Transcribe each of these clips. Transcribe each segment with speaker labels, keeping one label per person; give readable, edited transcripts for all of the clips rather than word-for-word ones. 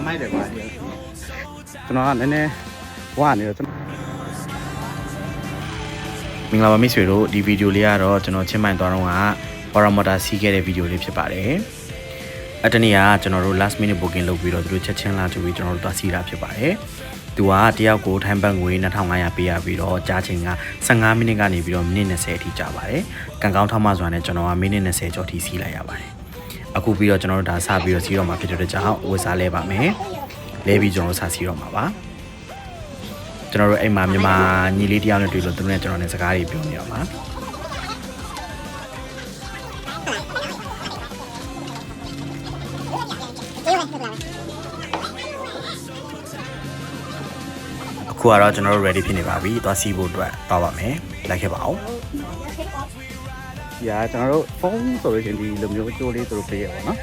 Speaker 1: မိုက်တယ်ကွာကျွန်တော်ကနည်းနည်းဝါနေတော့မင်္ဂလာပါမိတ်ဆွေတို့ဒီဗီဒီယိုလေးကတော့ကျွန်တော်ချင်းမိုင်သွားတော့ကပါရာမော်တာစီးခဲ့တဲ့ဗီဒီယိုလေးဖြစ်ပါတယ်အတနေ့ကကျွန်တော်တို့ last minute booking လုပ်ပြီးတော့သူတို့ချက်ချင်းလာကြပြီးကျွန်တော်တို့သွားစီးတာဖြစ်ပါတယ်သူကတယောက်ကိုထိုင်းဘတ်ငွေ2500ပေးရပြီးတော့ကြားချိန်က15မိနစ်ကနေပြီးတော့မိနစ်20အထိကြာပါတယ်ကံကောင်းထောက်မှစွာနဲ့ကျွန်တော်ကမိနစ်20ကျော်ထိစီးလိုက်ရပါတယ်အခုပြီးတော့ကျွန်တော်တို့ဒါစပြီးတော့စီးတော့မှာဖြစ်တဲ့ကြောင့်ဝတ်စားလဲပါမယ်လဲပြီးကျွန်တော်တို့စစီးတော့မှာပါကျွန်တော်တို့အိမ်မှာမြန်မာညီလေးတယောက်နဲ့တွေ့လို့သူတို့နဲ့ကျွန်တော်နဲ့စကားတွေပြောနေရမှာအခုကတော့ကျွန်တော်တို့ ready ဖြစ်နေပါပြီသွားစီးဖို့အတွက်သွားပါမယ်လိုက်ခဲ့ပါအောင်ညာကျွန်တော်တို့ဖုန်းဆိုလို့ရှင်ဒီလိုမျိုးအကျိုးလေးသူတို့ပေးရပါတော့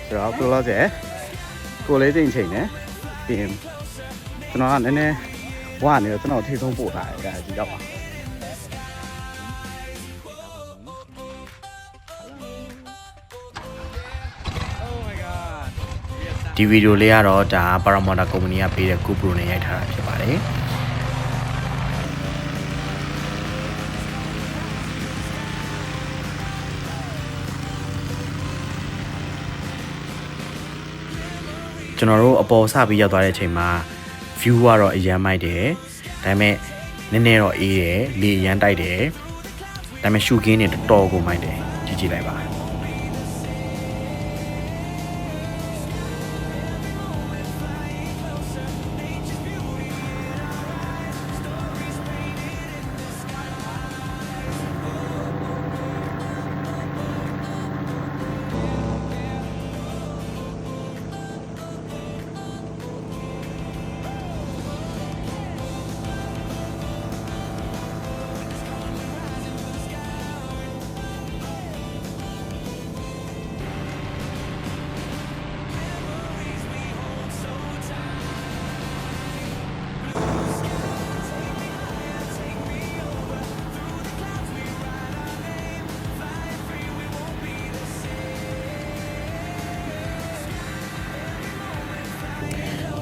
Speaker 1: ဆိုတော့ကိုလောဆယ်ကိုလေးချိန်ချိန်နဲ့ပြီးရင်ကျွန်တော်ကနည်းနည်းဝါနေတော့ကျွန်တော်ထိဆုံးပို့ထားတယ်ဒါကြည့်တော့ပါဒီဗီဒီယိုလေးကတော့ဒါပါရာမော်တာကုမ္ပဏီကပေးတဲ့ GoPro နဲ့ရိုက်ထားတာဖြစ်ပါတယ်ကျွန်တော်တို့အပေါ်စပြီးရောက်သွားတဲ့အချိန်မှာ view ကတော့အရန်မိုက်တယ်ဒါပေမဲ့နည်းနည်းတော့အေးတယ်လေအရန်တိုက်တယ်ဒါပေမဲ့ရှူကင်းနေတော်တော်ကိုမိုက်တယ်ကြည့်ကြည့်လိုက်ပါ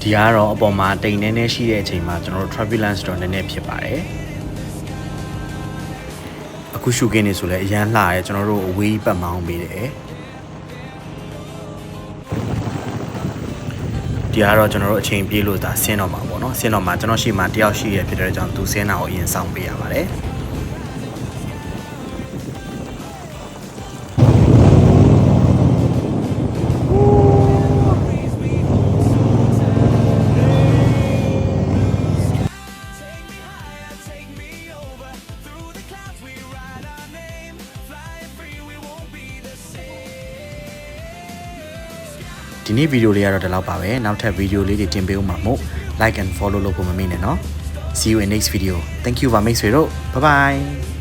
Speaker 1: ဒီကတော့အပေါ်မှာတိမ်နေနေရှိတဲ့အချိန်မှာကျွန်တော်တို့ turbulence တော့နည်းနည်းဖြစ်ပါတယ်အခုရှုခင်းနေဆိုလဲအရန်လှရဲကျွန်တော်တို့အဝေးပတ်မောင်းပေးတယ်ဒီကတော့ကျွန်တော်တို့အချိန်ပြေးလို့ဒါဆင်းတော့မှာပေါ့နော်ဆင်းတော့မှာကျွန်တော်ရှိမှတယောက်ရှိရဖြစ်တဲ့ကြောင့်သူဆင်းတာကိုအရင်စောင့်ပေးရပါတယ်ဒီနေ့ဗီဒီယိုလေးကတော့ဒီလောက်ပါပဲနောက်ထပ်ဗီဒီယိုလေးတွေတင်ပေးဦးမှာမို့ like and follow လုပ်ဖို့မမေ့နဲ့နော် see you in next video thank you ပါမိတ်ဆွေတို့ bye bye